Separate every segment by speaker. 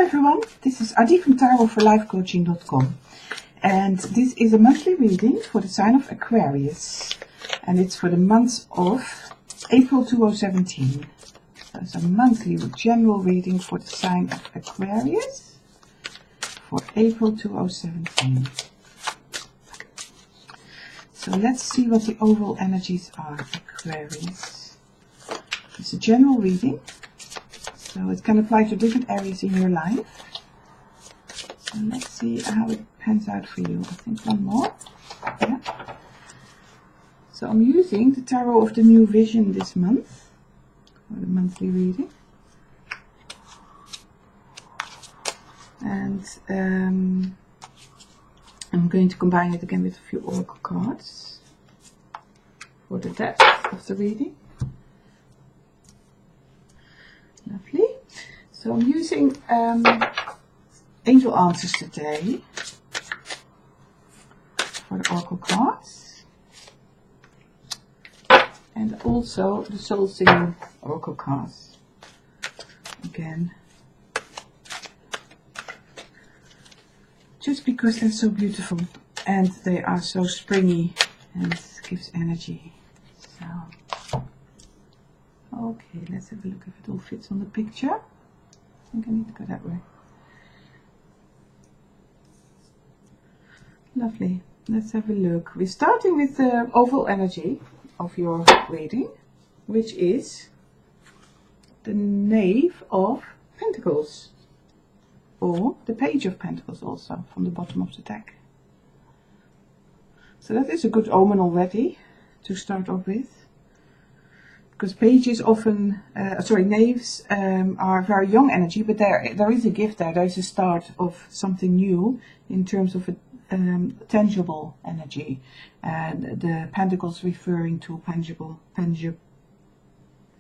Speaker 1: everyone, this is Adi from tarotforlifecoaching.com, and this is a monthly reading for the sign of Aquarius, and it's for the month of April 2017. So it's a monthly general reading for the sign of Aquarius for April 2017. So let's see what the overall energies are, Aquarius. It's a general reading, so it can apply to different areas in your life. So let's see how it pans out for you. I think one more. Yeah. So I'm using the Tarot of the New Vision this month for the monthly reading. And I'm going to combine it again with a few oracle cards for the depth of the reading. Lovely. So I'm using angel answers today for the oracle cards, and also the soul singing oracle cards again, just because they're so beautiful and they are so springy and gives energy. So okay, let's have a look if it all fits on the picture. I think I need to go that way. Lovely. Let's have a look. We're starting with the overall energy of your reading, which is the Knave of Pentacles, or the Page of Pentacles also from the bottom of the deck. So that is a good omen already to start off with. Because pages often, knaves are very young energy, but there is a gift there. There is a start of something new in terms of a tangible energy, and the pentacles referring to I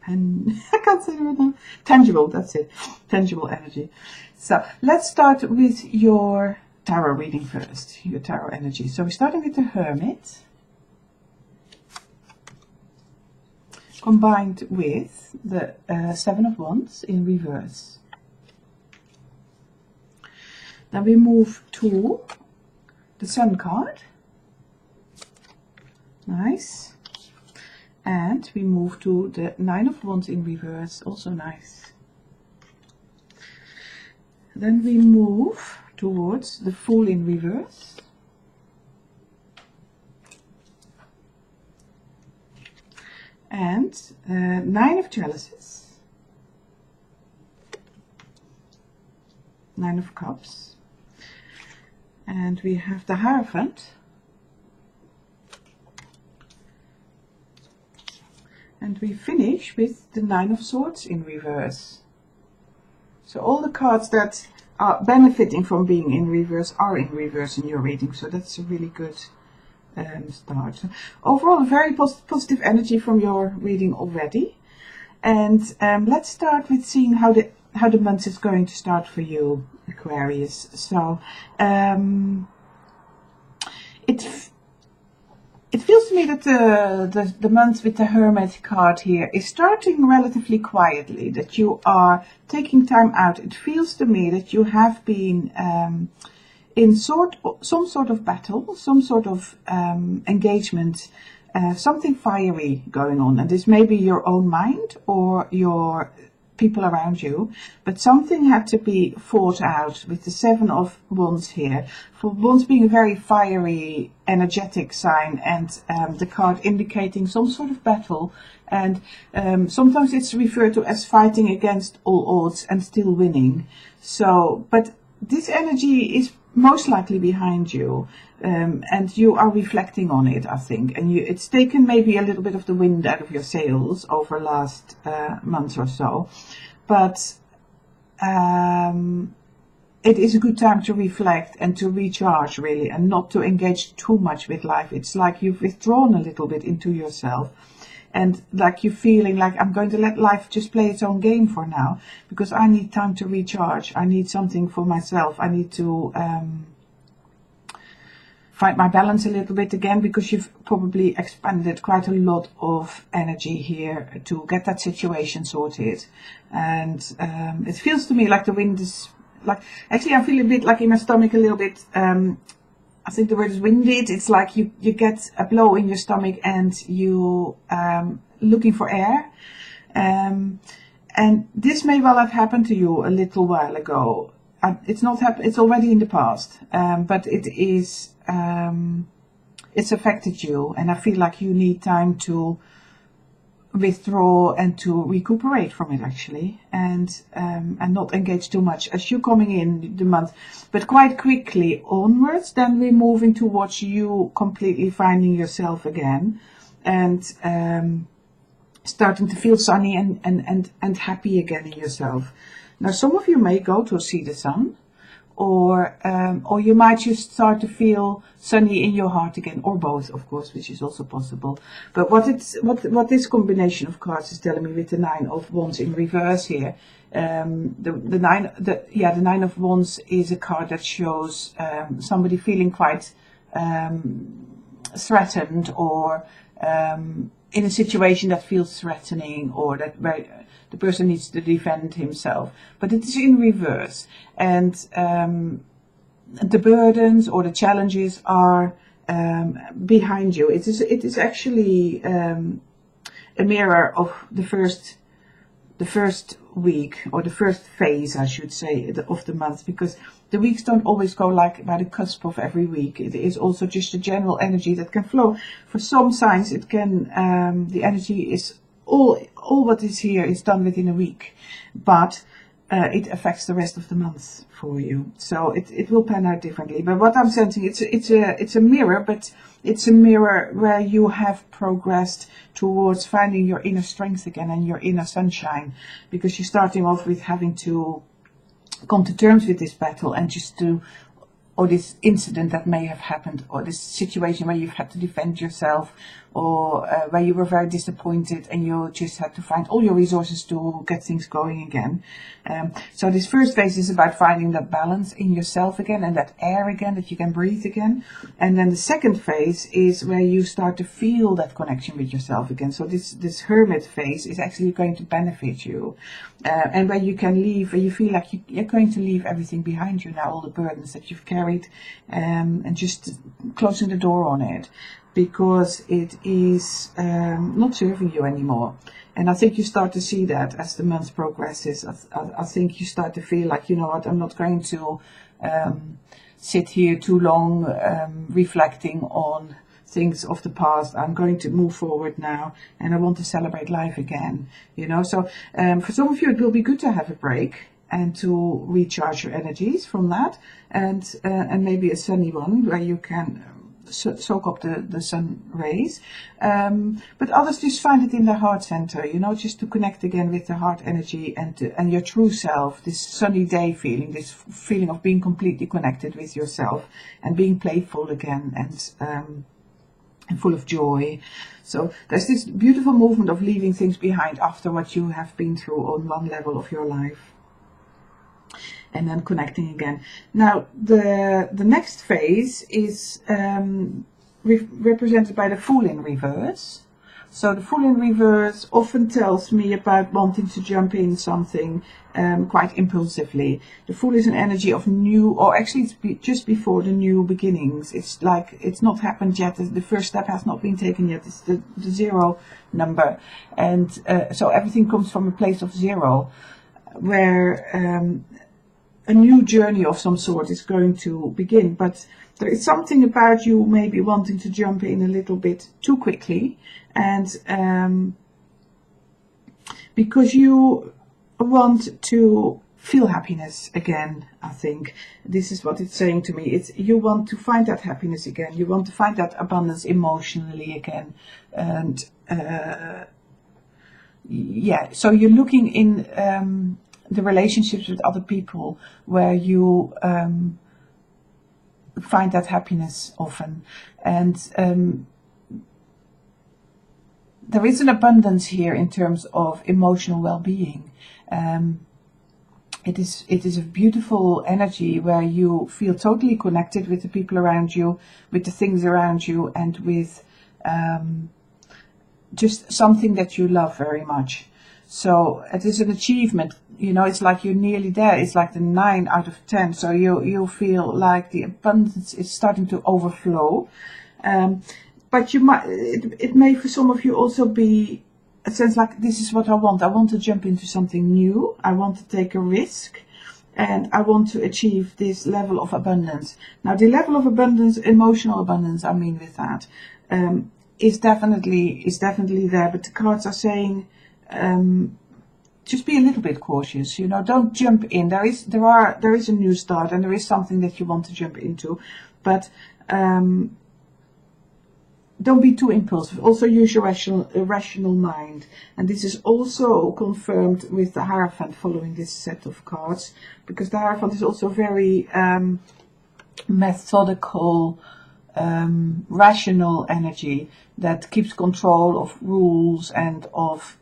Speaker 1: can't say it right now. Tangible, that's it. Tangible energy. So let's start with your tarot reading first, your tarot energy. So we're starting with the Hermit, combined with the Seven of Wands in reverse. Then we move to the Sun card. Nice. And we move to the Nine of Wands in reverse, also nice. Then we move towards the Fool in reverse. And Nine of Chalices, Nine of Cups, and we have the Hierophant, and we finish with the Nine of Swords in reverse. So all the cards that are benefiting from being in reverse are in reverse in your reading, so that's a really good start. So overall, a very positive energy from your reading already, and let's start with seeing how the month is going to start for you, Aquarius. So it feels to me that the month with the Hermit card here is starting relatively quietly, that you are taking time out. It feels to me that you have been in some sort of battle, some sort of engagement, something fiery going on. And this may be your own mind or your people around you, but something had to be fought out with the Seven of Wands here. For Wands being a very fiery, energetic sign, and the card indicating some sort of battle. And sometimes it's referred to as fighting against all odds and still winning. So, but this energy is most likely behind you, and you are reflecting on it, I think, and it's taken maybe a little bit of the wind out of your sails over last month or so, but it is a good time to reflect and to recharge, really, and not to engage too much with life. It's like you've withdrawn a little bit into yourself, and like you're feeling like, I'm going to let life just play its own game for now, because I need time to recharge. I need something for myself. I need to find my balance a little bit again, because you've probably expended quite a lot of energy here to get that situation sorted. And it feels to me like the wind is like, actually I feel a bit like in my stomach a little bit, I think the word is winded. It's like you get a blow in your stomach and you looking for air. And this may well have happened to you a little while ago. It's not happened. It's already in the past, but it is. It's affected you, and I feel like you need time to withdraw and to recuperate from it, actually, and not engage too much as you're coming in the month. But quite quickly onwards, then we're moving towards you completely finding yourself again, and starting to feel sunny and happy again in yourself. Now, some of you may go to see the sun, or you might just start to feel sunny in your heart again, or both, of course, which is also possible. But what this combination of cards is telling me with the Nine of Wands in reverse here, the Nine of Wands is a card that shows somebody feeling quite threatened, or in a situation that feels threatening, or that where the person needs to defend himself, but it is in reverse, and the burdens or the challenges are behind you. It is actually a mirror of the first week, or the first phase, I should say, of the month, because the weeks don't always go like by the cusp of every week. It is also just a general energy that can flow. For some signs, it can the energy is all what is here is done within a week, but it affects the rest of the month for you. So it will pan out differently. But what I'm sensing, it's a mirror, but it's a mirror where you have progressed towards finding your inner strength again and your inner sunshine, because you're starting off with having to come to terms with this battle and just to, or this incident that may have happened, or this situation where you've had to defend yourself, or where you were very disappointed and you just had to find all your resources to get things going again. So this first phase is about finding that balance in yourself again, and that air again, that you can breathe again. And then the second phase is where you start to feel that connection with yourself again. So this hermit phase is actually going to benefit you, and where you can leave, where you feel like you're going to leave everything behind you now, all the burdens that you've carried, and just closing the door on it, because it is not serving you anymore. And I think you start to see that as the month progresses. I think you start to feel like, you know what, I'm not going to sit here too long reflecting on things of the past. I'm going to move forward now, and I want to celebrate life again. You know, so for some of you it will be good to have a break and to recharge your energies from that, and maybe a sunny one where you can soak up the sun rays, but others just find it in their heart center, you know, just to connect again with the heart energy and your true self, this sunny day feeling, this feeling of being completely connected with yourself and being playful again, and full of joy. So there's this beautiful movement of leaving things behind after what you have been through on one level of your life, and then connecting again. Now, the next phase is represented by the Fool in reverse. So the Fool in reverse often tells me about wanting to jump in something quite impulsively. The Fool is an energy of new, or actually it's just before the new beginnings. It's like it's not happened yet. The first step has not been taken yet. It's the zero number. And so everything comes from a place of zero, where a new journey of some sort is going to begin. But there is something about you maybe wanting to jump in a little bit too quickly, and because you want to feel happiness again. I think this is what it's saying to me. It's you want to find that happiness again. You want to find that abundance emotionally again, and yeah. So you're looking in the relationships with other people where you find that happiness often, and there is an abundance here in terms of emotional well-being. It is a beautiful energy where you feel totally connected with the people around you, with the things around you, and with just something that you love very much. So it is an achievement. You know, it's like you're nearly there. It's like the 9 out of 10. So you feel like the abundance is starting to overflow. But you might, it may for some of you also be a sense like, this is what I want. I want to jump into something new. I want to take a risk. And I want to achieve this level of abundance. Now, the level of abundance, emotional abundance, I mean with that, is definitely there. But the cards are saying, just be a little bit cautious. You know, don't jump in. There is a new start, and there is something that you want to jump into, but don't be too impulsive. Also use your rational mind. And this is also confirmed with the Hierophant following this set of cards, because the Hierophant is also very methodical, rational energy that keeps control of rules and of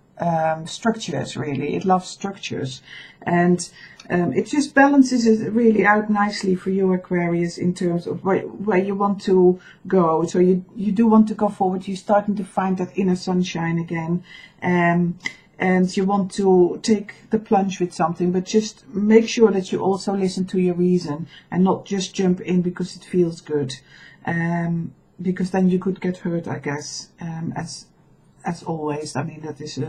Speaker 1: structures, really. It loves structures. And it just balances it really out nicely for you, Aquarius, in terms of where you want to go. So you do want to go forward. You're starting to find that inner sunshine again. And you want to take the plunge with something, but just make sure that you also listen to your reason and not just jump in because it feels good. Because then you could get hurt, I guess, as always. I mean, that is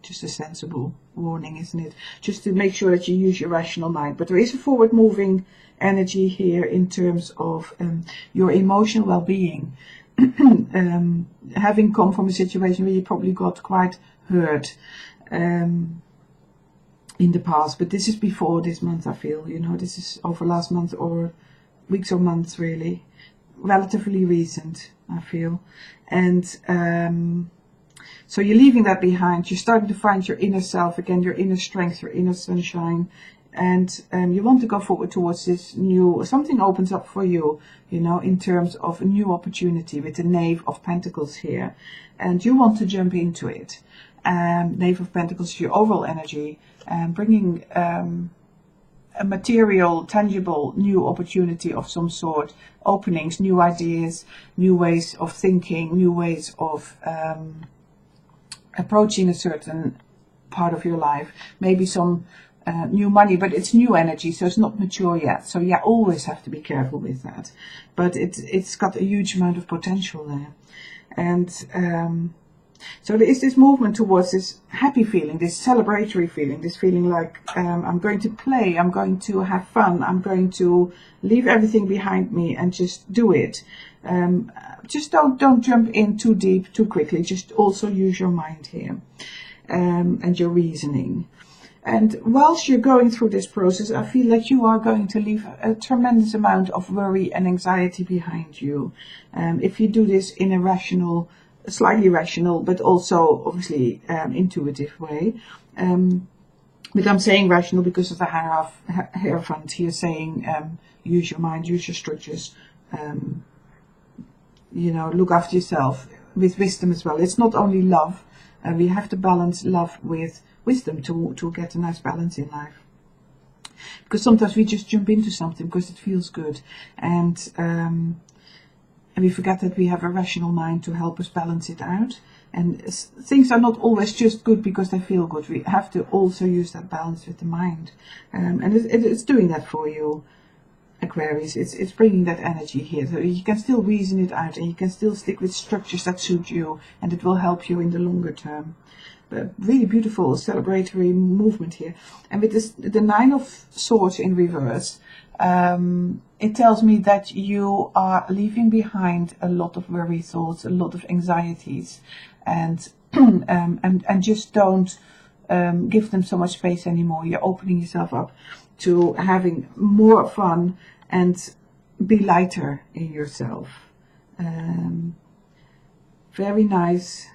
Speaker 1: just a sensible warning, isn't it? Just to make sure that you use your rational mind. But there is a forward-moving energy here in terms of your emotional well-being. Having come from a situation where you probably got quite hurt in the past. But this is before this month, I feel. You know, this is over last month or weeks or months, really. Relatively recent, I feel. And so you're leaving that behind. You're starting to find your inner self again, your inner strength, your inner sunshine. And you want to go forward towards this new, something opens up for you, you know, in terms of a new opportunity with the Knave of Pentacles here. And you want to jump into it. Knave of Pentacles is your overall energy, bringing a material, tangible, new opportunity of some sort, openings, new ideas, new ways of thinking, new ways of approaching a certain part of your life, maybe some new money, but it's new energy, so it's not mature yet. So yeah, always have to be careful with that. But it's got a huge amount of potential there. And so there is this movement towards this happy feeling, this celebratory feeling, this feeling like I'm going to play, I'm going to have fun, I'm going to leave everything behind me and just do it. Just don't jump in too deep, too quickly. Just also use your mind here and your reasoning. And whilst you're going through this process, I feel like you are going to leave a tremendous amount of worry and anxiety behind you. If you do this in a rational, slightly rational, but also obviously intuitive way. But I'm saying rational because of the Hierophant here saying use your mind, use your structures. You know, look after yourself with wisdom as well. It's not only love. We have to balance love with wisdom to get a nice balance in life. Because sometimes we just jump into something because it feels good. And we forget that we have a rational mind to help us balance it out. And things are not always just good because they feel good. We have to also use that balance with the mind. And it's doing that for you, Aquarius. It's bringing that energy here. So you can still reason it out and you can still stick with structures that suit you, and it will help you in the longer term. But really beautiful celebratory movement here. And with this, the Nine of Swords in reverse, it tells me that you are leaving behind a lot of worry thoughts, a lot of anxieties, and just don't give them so much space anymore. You're opening yourself up to having more fun and be lighter in yourself. Very nice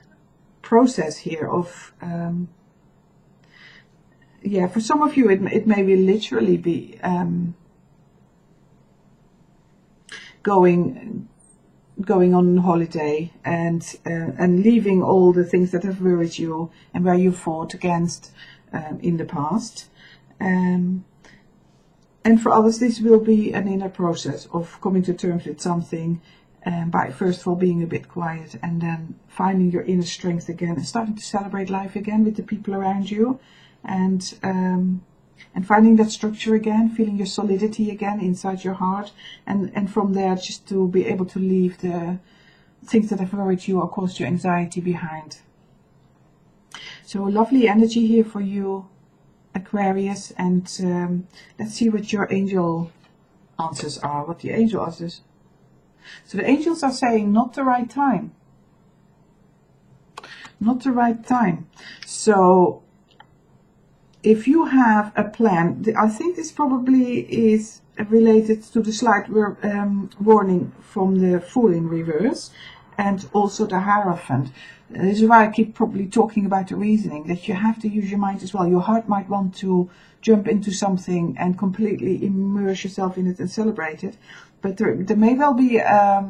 Speaker 1: process here of yeah, for some of you it may be literally be going on holiday and leaving all the things that have worried you and where you fought against in the past. And for others, this will be an inner process of coming to terms with something by first of all being a bit quiet, and then finding your inner strength again and starting to celebrate life again with the people around you, and finding that structure again, feeling your solidity again inside your heart, and from there just to be able to leave the things that have worried you or caused you anxiety behind. So lovely energy here for you, Aquarius, and let's see what your angel answers are, what the angel answers. So the angels are saying not the right time. Not the right time. So if you have a plan, I think this probably is related to the slight warning from the Fool in reverse, and also the Hierophant. This is why I keep probably talking about the reasoning, that you have to use your mind as well. Your heart might want to jump into something and completely immerse yourself in it and celebrate it, but there may well be a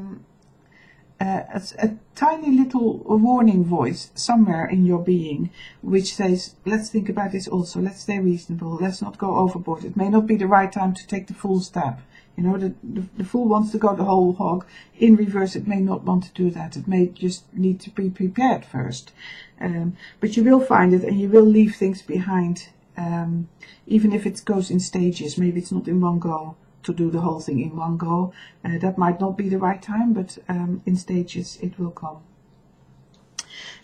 Speaker 1: tiny little warning voice somewhere in your being which says, let's think about this also, let's stay reasonable, let's not go overboard. It may not be the right time to take the full step. You know, the Fool wants to go the whole hog. In reverse, it may not want to do that. It may just need to be prepared first. But you will find it, and you will leave things behind, even if it goes in stages. Maybe it's not in one go to do the whole thing in one go. That might not be the right time, but in stages it will come.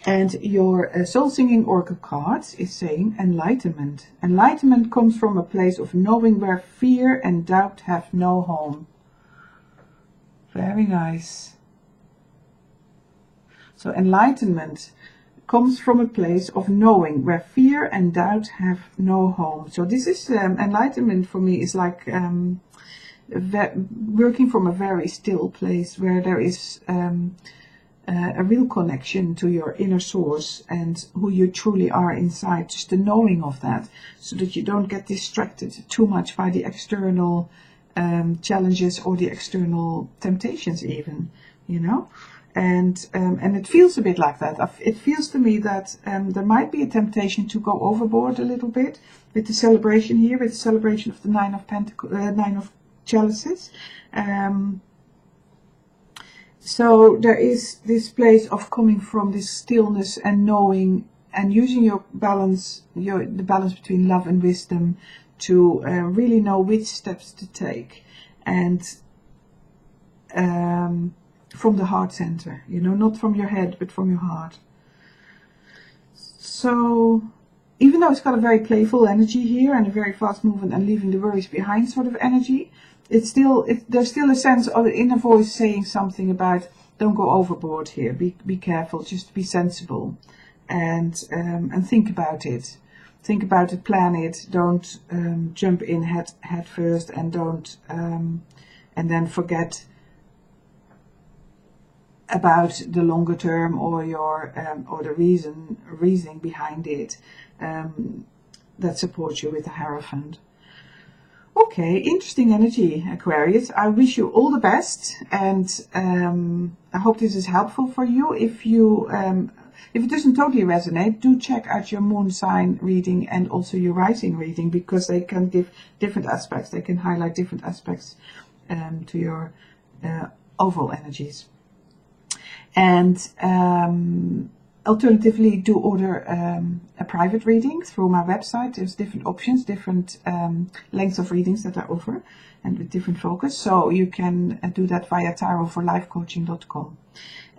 Speaker 1: And your soul singing oracle card is saying enlightenment. Enlightenment comes from a place of knowing where fear and doubt have no home. Very nice. So enlightenment comes from a place of knowing where fear and doubt have no home. So this is enlightenment for me is like working from a very still place where there is a real connection to your inner source and who you truly are inside, just the knowing of that, so that you don't get distracted too much by the external challenges or the external temptations even, you know. And it feels a bit like that. It feels to me that there might be a temptation to go overboard a little bit with the celebration here, with the celebration of the Nine of Chalices. So there is this place of coming from this stillness and knowing and using your balance, the balance between love and wisdom, to really know which steps to take, and from the heart center, you know, not from your head but from your heart. So even though it's got a very playful energy here and a very fast movement and leaving the worries behind sort of energy, there's still a sense of the inner voice saying something about, don't go overboard here, be careful, just be sensible, and think about it, plan it, don't jump in head first, and don't and then forget about the longer term or your or the reasoning behind it that supports you with the Hierophant. Okay, interesting energy, Aquarius. I wish you all the best, and I hope this is helpful for you. If it doesn't totally resonate, do check out your moon sign reading and also your rising reading, because they can give different aspects. They can highlight different aspects to your overall energies. And alternatively, do order a private reading through my website. There's different options, different lengths of readings that I offer, and with different focus. So you can do that via tarotforlifecoaching.com.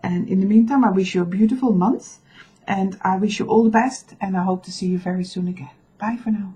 Speaker 1: And in the meantime, I wish you a beautiful month, and I wish you all the best, and I hope to see you very soon again. Bye for now.